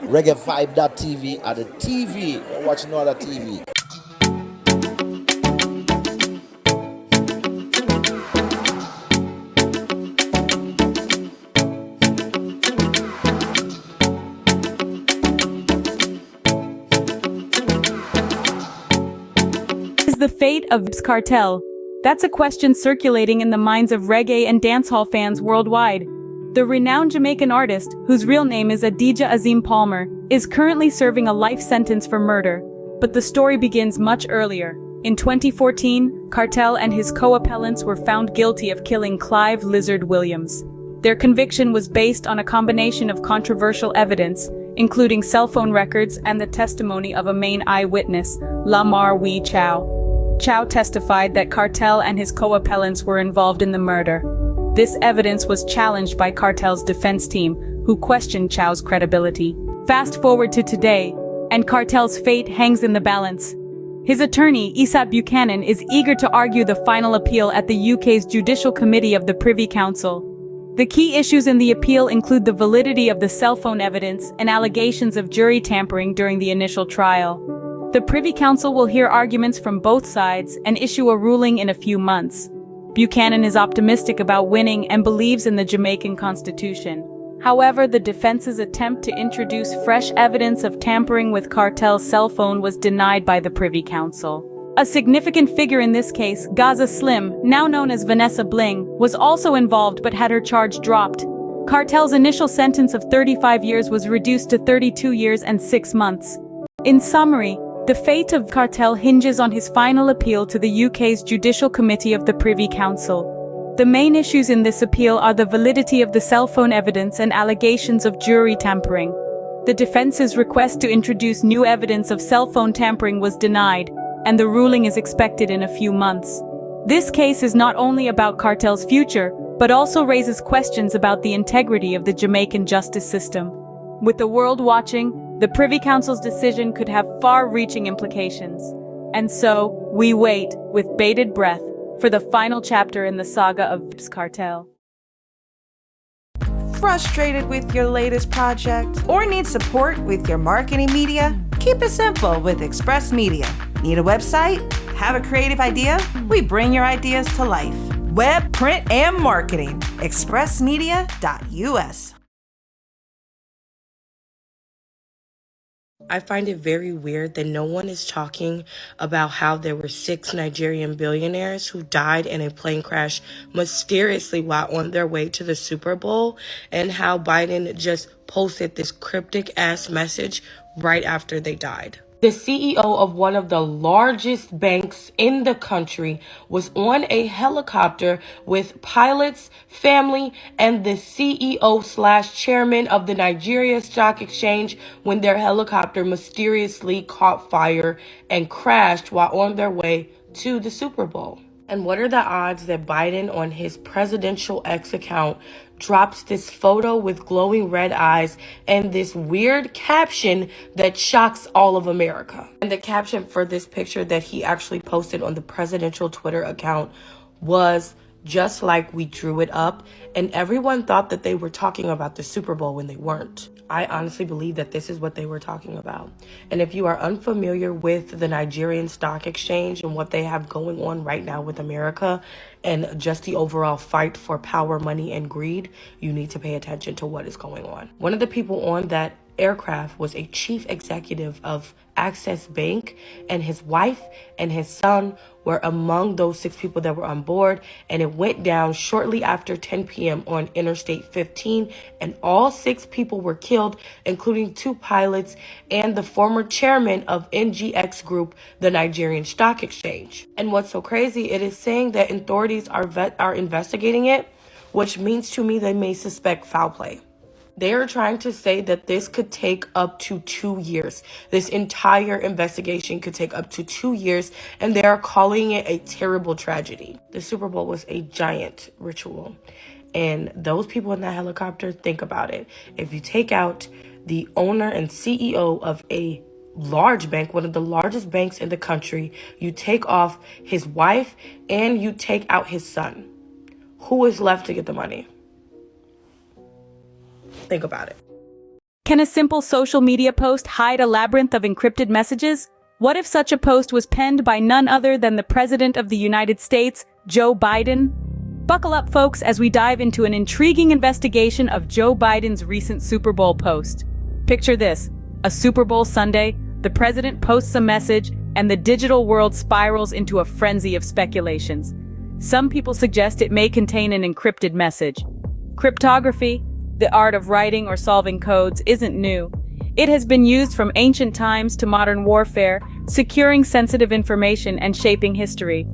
Reggae5.tv at the TV. You're watching no other TV. Is the fate of Vybz Kartel? That's a question circulating in the minds of reggae and dancehall fans worldwide. The renowned Jamaican artist, whose real name is Adidja Azim Palmer, is currently serving a life sentence for murder. But the story begins much earlier. In 2014, Kartel and his co-appellants were found guilty of killing Clive Lizard Williams. Their conviction was based on a combination of controversial evidence, including cell phone records and the testimony of a main eyewitness, Lamar Wee Chow. Chow testified that Kartel and his co-appellants were involved in the murder. This evidence was challenged by Kartel's defense team, who questioned Chow's credibility. Fast forward to today, and Kartel's fate hangs in the balance. His attorney, Issa Buchanan, is eager to argue the final appeal at the UK's Judicial Committee of the Privy Council. The key issues in the appeal include the validity of the cell phone evidence and allegations of jury tampering during the initial trial. The Privy Council will hear arguments from both sides and issue a ruling in a few months. Buchanan is optimistic about winning and believes in the Jamaican Constitution. However, the defense's attempt to introduce fresh evidence of tampering with Kartel's cell phone was denied by the Privy Council. A significant figure in this case, Gaza Slim, now known as Vanessa Bling, was also involved but had her charge dropped. Kartel's initial sentence of 35 years was reduced to 32 years and 6 months. In summary, the fate of Kartel hinges on his final appeal to the UK's Judicial Committee of the Privy Council. The main issues in this appeal are the validity of the cell phone evidence and allegations of jury tampering. The defense's request to introduce new evidence of cell phone tampering was denied, and the ruling is expected in a few months. This case is not only about Kartel's future, but also raises questions about the integrity of the Jamaican justice system. With the world watching, the Privy Council's decision could have far-reaching implications. And so, we wait, with bated breath, for the final chapter in the saga of Vybz Kartel. Frustrated with your latest project? Or need support with your marketing media? Keep it simple with Express Media. Need a website? Have a creative idea? We bring your ideas to life. Web, print, and marketing. expressmedia.us. I find it very weird that no one is talking about how there were 6 Nigerian billionaires who died in a plane crash mysteriously while on their way to the Super Bowl, and how Biden just posted this cryptic-ass message right after they died. The CEO of one of the largest banks in the country was on a helicopter with pilots, family, and the CEO/chairman of the Nigeria Stock Exchange when their helicopter mysteriously caught fire and crashed while on their way to the Super Bowl. And what are the odds that Biden on his presidential X account drops this photo with glowing red eyes and this weird caption that shocks all of America? And the caption for this picture that he actually posted on the presidential Twitter account was, "Just like we drew it up," and everyone thought that they were talking about the Super Bowl when they weren't. I honestly believe that this is what they were talking about. And if you are unfamiliar with the Nigerian Stock Exchange and what they have going on right now with America and just the overall fight for power, money, and greed, you need to pay attention to what is going on. One of the people on that aircraft was a chief executive of Access Bank, and his wife and his son were among those 6 people that were on board, and it went down shortly after 10 p.m. on Interstate 15, and all 6 people were killed, including 2 pilots and the former chairman of NGX Group, the Nigerian Stock Exchange. And what's so crazy, it is saying that authorities are investigating it, which means to me they may suspect foul play. They are trying to say that this could take up to 2 years. This entire investigation could take up to 2 years, and they are calling it a terrible tragedy. The Super Bowl was a giant ritual. And those people in that helicopter, think about it. If you take out the owner and CEO of a large bank, one of the largest banks in the country, you take off his wife and you take out his son, who is left to get the money? Think about it. Can a simple social media post hide a labyrinth of encrypted messages? What if such a post was penned by none other than the President of the United States, Joe Biden? Buckle up, folks, as we dive into an intriguing investigation of Joe Biden's recent Super Bowl post. Picture this: a Super Bowl Sunday, the president posts a message, and the digital world spirals into a frenzy of speculations. Some people suggest it may contain an encrypted message. Cryptography, the art of writing or solving codes, isn't new. It has been used from ancient times to modern warfare, securing sensitive information and shaping history.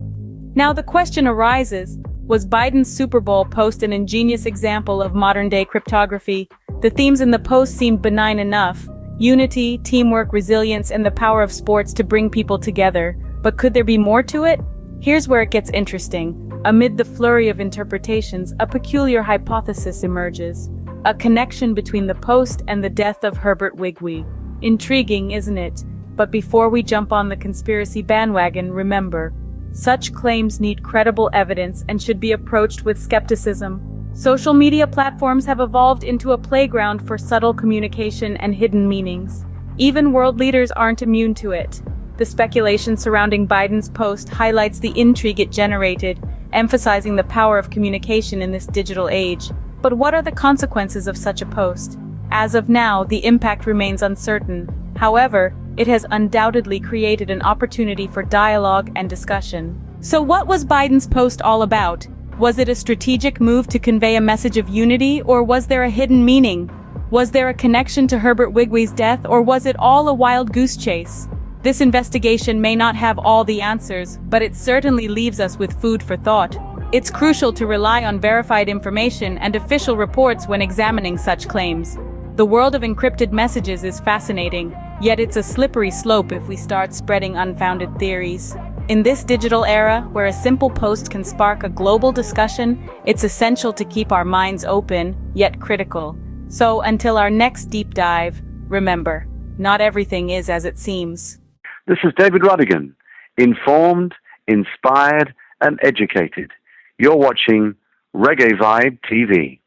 Now the question arises, was Biden's Super Bowl post an ingenious example of modern-day cryptography? The themes in the post seemed benign enough: unity, teamwork, resilience, and the power of sports to bring people together. But could there be more to it? Here's where it gets interesting. Amid the flurry of interpretations, a peculiar hypothesis emerges: a connection between the post and the death of Herbert Wigwe. Intriguing, isn't it? But before we jump on the conspiracy bandwagon, remember, such claims need credible evidence and should be approached with skepticism. Social media platforms have evolved into a playground for subtle communication and hidden meanings. Even world leaders aren't immune to it. The speculation surrounding Biden's post highlights the intrigue it generated, emphasizing the power of communication in this digital age. But what are the consequences of such a post? As of now, the impact remains uncertain. However, it has undoubtedly created an opportunity for dialogue and discussion. So what was Biden's post all about? Was it a strategic move to convey a message of unity, or was there a hidden meaning? Was there a connection to Herbert Wigwe's death, or was it all a wild goose chase? This investigation may not have all the answers, but it certainly leaves us with food for thought. It's crucial to rely on verified information and official reports when examining such claims. The world of encrypted messages is fascinating, yet it's a slippery slope if we start spreading unfounded theories. In this digital era, where a simple post can spark a global discussion, it's essential to keep our minds open, yet critical. So, until our next deep dive, remember, not everything is as it seems. This is David Rodigan, informed, inspired, and educated. You're watching Reggae Vibe TV.